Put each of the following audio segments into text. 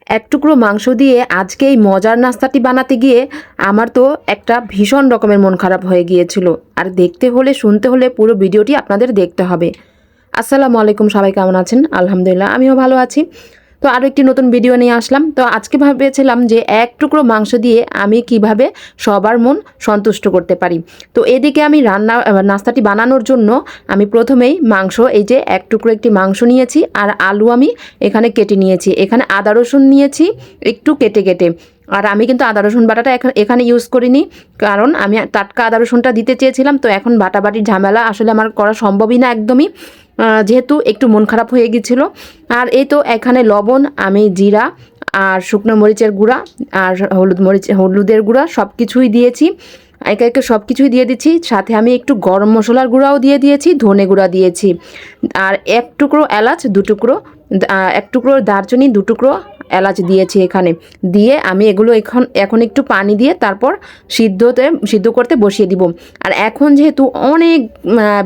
এক টুকরো মাংস দিয়ে আজকে এই মজার নাস্তাটি বানাতে গিয়ে আমার তো একটা ভীষণ রকমের মন খারাপ হয়ে গিয়েছিল। আর দেখতে হলে শুনতে হলে পুরো ভিডিওটি আপনাদের দেখতে হবে। আসসালামু আলাইকুম, সবাই কেমন আছেন? আলহামদুলিল্লাহ, আমিও ভালো আছি। তো আরও একটি নতুন ভিডিও নিয়ে আসলাম। তো আজকে ভেবেছিলাম যে এক টুকরো মাংস দিয়ে আমি কিভাবে সবার মন সন্তুষ্ট করতে পারি। তো এদিকে আমি নাস্তাটি বানানোর জন্য আমি প্রথমেই মাংস, এই যে এক টুকরো একটি মাংস নিয়েছি, আর আলু আমি এখানে কেটে নিয়েছি। এখানে আদা রসুন নিয়েছি একটু কেটে কেটে। আর আমি কিন্তু আদা রসুন বাটাটা এখানে ইউজ করিনি, কারণ আমি টাটকা আদা রসুনটা দিতে চেয়েছিলাম। তো এখন বাটাবাটির ঝামেলা আসলে আমার করা সম্ভবই না একদমই, যেহেতু একটু মন খারাপ হয়ে গিয়েছিল। আর এই তো এখানে লবণ, আমি জিরা আর শুকনো মরিচের গুঁড়া আর হলুদের গুঁড়া সব কিছুই দিয়েছি। একে একে সব কিছুই দিয়ে দিচ্ছি। সাথে আমি একটু গরম মশলার গুঁড়াও দিয়ে দিয়েছি, ধনে গুঁড়া দিয়েছি। আর এক টুকরো এলাচ, এক টুকরো দারচিনি, 2 টুকরো এলাচ দিয়েছি এখানে। দিয়ে আমি এগুলো এখন একটু পানি দিয়ে তারপর সিদ্ধ করতে বসিয়ে দিব। আর এখন যেহেতু অনেক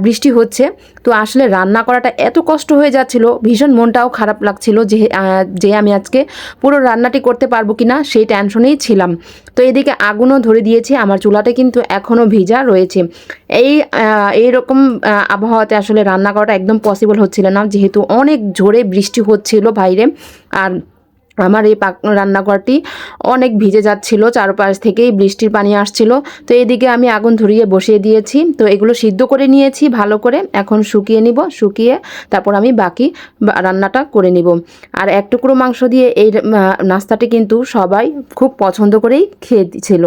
বৃষ্টি হচ্ছে, তো আসলে রান্না করাটা এত কষ্ট হয়ে যাচ্ছিল, ভীষণ মনটাও খারাপ লাগছিল যে আমি আজকে পুরো রান্নাটি করতে পারবো কিনা সেই টেনশনেই ছিলাম। তো এদিকে আগুনও ধরে দিয়েছি, আমার চুলাটা কিন্তু এখনও ভিজা রয়েছে। এইরকম আবহাওয়াতে আসলে রান্না করাটা একদম পসিবল হচ্ছিল না, যেহেতু অনেক জোরে বৃষ্টি হচ্ছিল বাইরে। আর আমার এই রান্নাঘরটি অনেক ভিজে যাচ্ছিল, চারপাশ থেকেই বৃষ্টির পানি আসছিল। তো এদিকে আমি আগুন ধরিয়ে বসিয়ে দিয়েছি। তো এগুলো সিদ্ধ করে নিয়েছি ভালো করে, এখন শুকিয়ে তারপর আমি বাকি রান্নাটা করে নিব। আর এক টুকরো মাংস দিয়ে এই নাস্তাটি কিন্তু সবাই খুব পছন্দ করেই খেয়েছিল।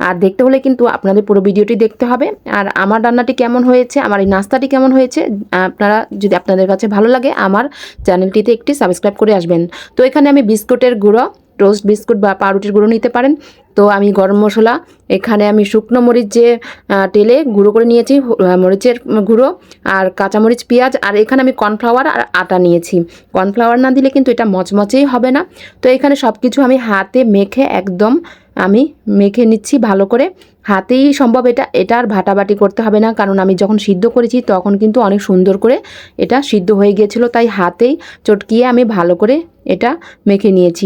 আর দেখতে হলে কিন্তু আপনাদের পুরো ভিডিওটি দেখতে হবে। আর আমার রান্নাটি কেমন হয়েছে, আমার এই নাস্তাটি কেমন হয়েছে, যদি আপনাদের কাছে ভালো লাগে আমার চ্যানেলটিতে একটি সাবস্ক্রাইব করে আসবেন। তো এখানে আমি বিস্কুটের গুঁড়ো, টোস্ট বিস্কুট বা পাউরুটির গুঁড়ো নিতে পারেন। তো আমি গরম মশলা, এখানে আমি শুকনো মরিচ যে তেলে গুঁড়ো করে নিয়েছি, মরিচের গুঁড়ো আর কাঁচামরিচ, পেঁয়াজ, আর এখানে আমি কর্নফ্লাওয়ার আর আটা নিয়েছি। কর্নফ্লাওয়ার না দিলে কিন্তু এটা মচমচেই হবে না। তো এখানে সব কিছু আমি হাতে মেখে আমি মেখে নিচ্ছি ভালো করে। হাতেই সম্ভব এটা আর ভাটাবাটি করতে হবে না, কারণ আমি যখন সিদ্ধ করেছি তখন কিন্তু অনেক সুন্দর করে এটা সিদ্ধ হয়ে গিয়েছিল। তাই হাতেই চটকিয়ে আমি ভালো করে এটা মেখে নিয়েছি,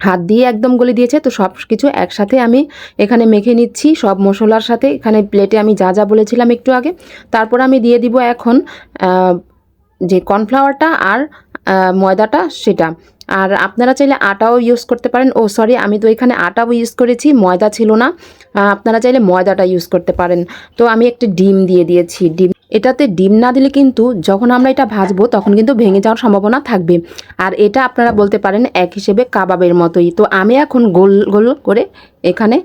হাত দিয়ে একদম গলে দিয়েছে। তো সব কিছু একসাথে আমি এখানে মেখে নিচ্ছি সব মশলার সাথে। এখানে প্লেটে আমি যা যা বলেছিলাম একটু আগে, তারপর আমি দিয়ে দিব এখন যে কর্নফ্লাওয়ারটা আর ময়দাটা সেটা। আর আপনারা চাইলে আটাও ইউজ করতে পারেন। সরি, আমি তো এখানে আটাও ইউজ করেছি, ময়দা ছিল না। আপনারা চাইলে ময়দাটা ইউজ করতে পারেন। তো আমি একটা ডিম দিয়ে দিয়েছি। এটাতে ডিম না দিলে কিন্তু যখন আমরা এটা ভাজবো তখন কিন্তু ভেঙে যাওয়ার সম্ভাবনা থাকবে। আর এটা আপনারা বলতে পারেন এক হিসেবে কাবাবের মতোই। তো আমি এখন গোল গোল করে এখানে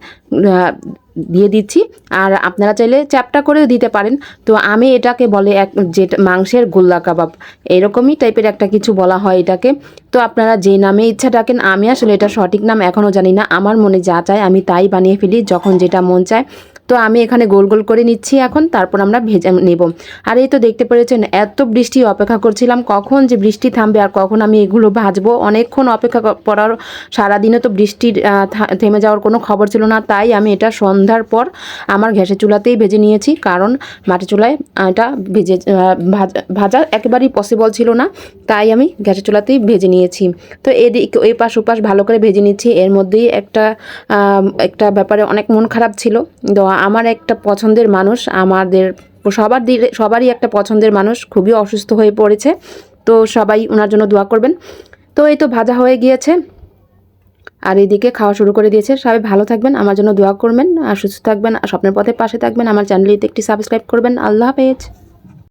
দিয়ে দিচ্ছি। আর আপনারা চাইলে চ্যাপটা করেও দিতে পারেন। তো আমি এটাকে বলে যে মাংসের গোল্লা কাবাব, এরকমই টাইপের একটা কিছু বলা হয় এটাকে। তো আপনারা যে নামে ইচ্ছা ডাকেন, আমি আসলে এটা সঠিক নাম এখনও জানি না। আমার মনে যা চায় আমি তাই বানিয়ে ফেলি যখন যেটা মন চায়। তো আমি এখানে গোল গোল করে নিচ্ছি এখন, তারপর আমরা ভেজে নেব। আর এই তো দেখতে পেরেছেন, এত বৃষ্টি অপেক্ষা করছিলাম কখন যে বৃষ্টি থামবে আর কখন আমি এগুলো ভাজবো। অনেকক্ষণ অপেক্ষা করার, সারাদিনে তো বৃষ্টির থেমে যাওয়ার কোনো খবর ছিল না। তাই আমি এটা সন্ধ্যার পর আমার গ্যাসের চুলাতেই ভেজে নিয়েছি, কারণ মাটির চুলায় এটা ভাজা একেবারেই পসিবল ছিল না। তাই আমি গ্যাসের চুলাতেই ভেজে নিয়েছি। তো এই পাশ ওপাশ ভালো করে ভেজে নিচ্ছি। এর মধ্যেই একটা ব্যাপারে অনেক মন খারাপ ছিল। তো আমার একটা পছন্দের মানুষ, সবারই একটা পছন্দের মানুষ খুবই অসুস্থ হয়ে পড়েছে। তো সবাই ওনার জন্য দোয়া করবেন। তো এই তো ভাজা হয়ে গিয়েছে আর এদিকে খাওয়া শুরু করে দিয়েছে। সবাই ভালো থাকবেন, আমার জন্য দোয়া করবেন, আর সুস্থ থাকবেন, আর স্বপ্নের পথে পাশে থাকবেন। আমার চ্যানেলটিতে একটি সাবস্ক্রাইব করবেন। আল্লাহ হাফেজ।